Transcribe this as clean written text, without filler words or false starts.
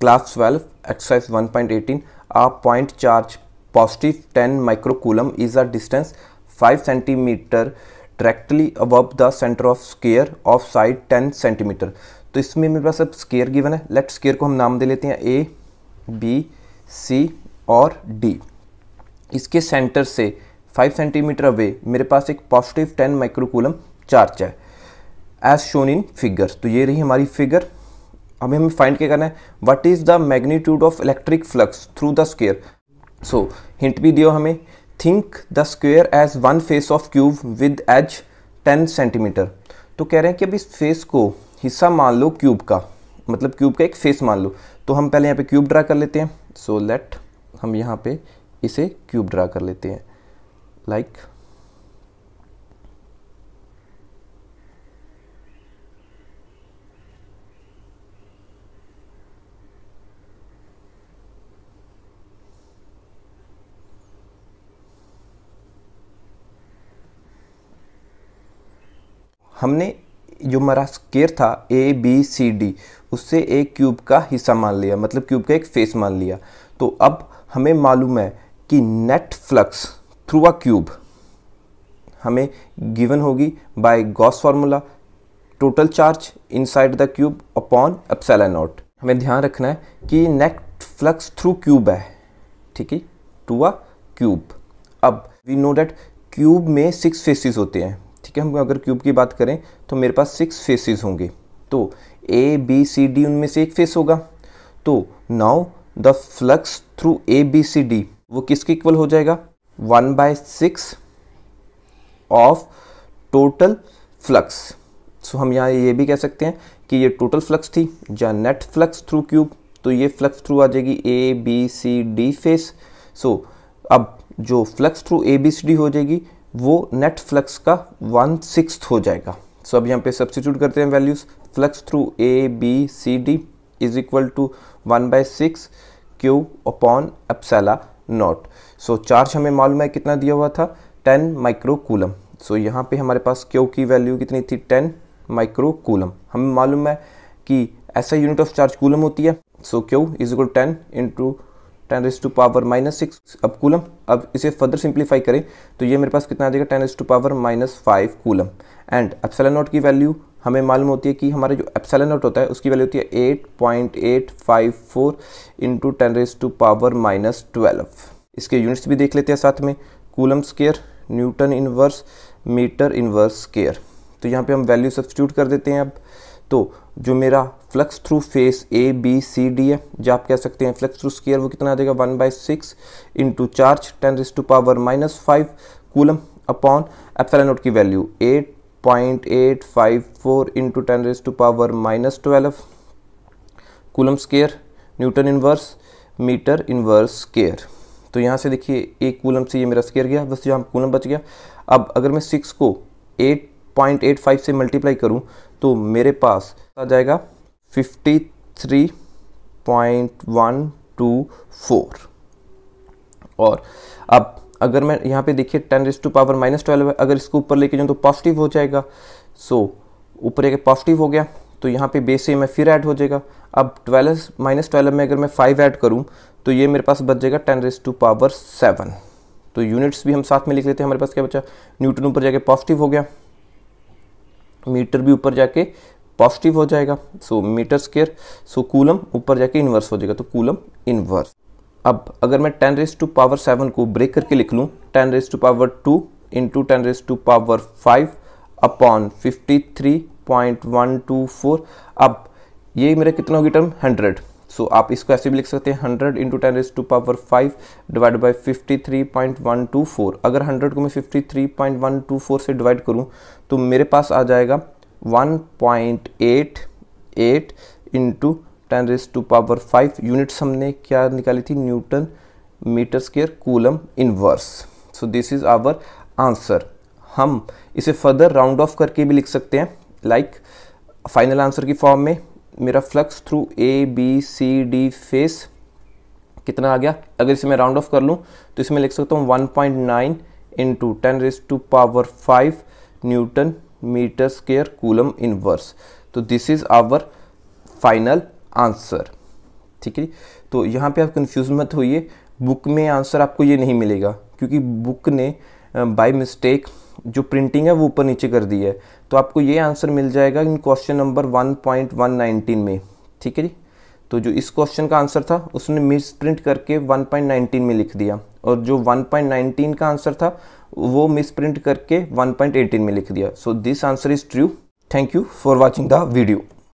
Class 12, exercise 1.18. A point charge positive 10 microcoulomb is a distance 5 centimeter directly above the center of sphere of side 10 centimeter. तो इसमें मेरे पास अब square given है. Late square को हम नाम दे लेते हैं A, B, C और D. इसके सेंटर से 5 सेंटीमीटर अवे मेरे पास एक पॉजिटिव 10 माइक्रोकूलम चार्ज है एज शोन इन फिगर. तो ये रही हमारी फिगर. अभी हमें फाइंड क्या करना है, what is the magnitude of electric flux through the square. So hint भी दियो हमें, think the square as one face of cube with edge 10 centimetre. तो कह रहे हैं कि अब इस फेस को हिस्सा मान लो क्यूब का, मतलब क्यूब का एक फेस मान लो. तो हम पहले यहाँ पे क्यूब ड्रा कर लेते हैं. सो लेट हम यहाँ पे इसे क्यूब ड्रा कर लेते हैं लाइक हमने जो हमारा स्क्वायर था ए बी सी डी, उससे एक क्यूब का हिस्सा मान लिया, मतलब क्यूब का एक फेस मान लिया. तो अब हमें मालूम है कि net flux through a cube हमें गिवन होगी by Gauss formula, total charge inside the cube upon epsilon naught. हमें ध्यान रखना है कि नेट फ्लक्स थ्रू क्यूब है, ठीक है, टू अ क्यूब. अब वी नो दैट क्यूब में 6 फेसेस होते हैं, ठीक है. हम अगर क्यूब की बात करें तो मेरे पास 6 फेसेस होंगे. तो ए बी सी डी उनमें से एक फेस होगा. तो now the flux through A B C D वो किसके इक्वल हो जाएगा, 1/6 ऑफ टोटल फ्लक्स. सो हम यहाँ ये भी कह सकते हैं कि ये टोटल फ्लक्स थी या नेट फ्लक्स थ्रू क्यूब. तो ये फ्लक्स थ्रू आ जाएगी A B C D face. So अब जो flux through A B C D हो जाएगी वो नेट फ्लक्स का 1/6 हो जाएगा. सो अब यहाँ पे सब्स्टिट्यूट करते हैं values. Flux through A B C D is equal to 1/6 q upon epsilon naught. So charge हमें मालूम है कितना दिया हुआ था, 10 माइक्रोकूलम. सो यहाँ पे हमारे पास क्यू की वैल्यू कितनी थी, 10 माइक्रोकूलम. हमें मालूम है कि ऐसा यूनिट ऑफ चार्ज कूलम होती है. सो क्यू इज इक्वल 10 इंटू 10⁻⁻6 अब कूलम. अब इसे फर्दर सिंप्लीफाई करें तो ये मेरे पास कितना आ जाएगा, 10⁻⁻5 कूलम. एंड एप्सिलॉन नॉट की वैल्यू हमें मालूम होती है कि हमारे जो एप्सिलॉन नॉट होता है उसकी वैल्यू होती है 8.854 इंटू 10⁻⁻12. इसके यूनिट्स भी देख लेते हैं साथ में. Coulomb square, newton inverse, metre inverse square. तो यहाँ पे हम वैल्यू सब्स्टिट्यूट कर देते हैं. अब तो जो मेरा flux through face A B C D है, जो आप कह सकते हैं फ्लक्स थ्रू स्क्वायर, वो कितना आ जाएगा, 1/6 into charge 10⁻⁻5 coulomb upon epsilon naught की value 8.854 into 10⁻⁻12 coulomb square, newton inverse, metre inverse square. तो यहाँ से देखिए एक कूलम से ये मेरा स्क्वायर गया, बस यहाँ कूलम बच गया. अब अगर मैं 6 को 8.85 से मल्टीप्लाई करूँ तो मेरे पास आ जाएगा 53.124. और अब अगर मैं यहाँ पे देखिए 10⁻⁻12 है, अगर इसको ऊपर लेके जाऊँ तो पॉजिटिव हो जाएगा. सो ऊपर एक पॉजिटिव हो गया तो यहाँ पे बेस से में फिर ऐड हो जाएगा. अब 12 में अगर मैं 5 ऐड करूँ तो ये मेरे पास बच जाएगा 10⁻7. तो यूनिट्स भी हम साथ में लिख लेते हैं. हमारे पास क्या बचा, न्यूटन ऊपर जाके पॉजिटिव हो गया, मीटर भी ऊपर जाके पॉजिटिव हो जाएगा. सो मीटर स्क्वायर. सो कूलम ऊपर जाके इन्वर्स हो जाएगा, तो कूलम इन्वर्स. अब अगर मैं 10⁻7 को ब्रेक करके लिख लूँ, 10⁻2 इंटू 10⁻5 अपॉन 53.124. अब ये मेरा कितना होगी टर्म, 100. सो आप इसको ऐसे भी लिख सकते हैं, 100 इंटू 10⁻5 डिवाइड बाई 53.124. अगर 100 को मैं 53.124 से डिवाइड करूँ तो मेरे पास आ जाएगा 1.88 इंटू 10⁻5. यूनिट्स हमने क्या निकाली थी, newton metre square coulomb inverse. So this is our answer. हम इसे फर्दर राउंड ऑफ करके भी लिख सकते हैं, लाइक फाइनल आंसर की फॉर्म में. मेरा flux through A B C D face कितना आ गया, अगर इसे मैं राउंड ऑफ कर लूँ तो इसमें लिख सकता हूँ 1.9 into 10⁻5 newton metre square coulomb inverse. तो this is our final answer. ठीक है। तो यहाँ पे आप कंफ्यूज मत होइए, बुक में आंसर आपको ये नहीं मिलेगा क्योंकि बुक ने बाय मिस्टेक जो प्रिंटिंग है वो ऊपर नीचे कर दी है। तो आपको ये आंसर मिल जाएगा इन क्वेश्चन नंबर 1.119 में, ठीक है जी। तो जो इस क्वेश्चन का आंसर था उसने मिस प्रिंट करके 1.19 में लिख दिया, और जो 1.19 का आंसर था वो मिस प्रिंट करके 1.18 में लिख दिया। So this answer is true. Thank you for watching the video.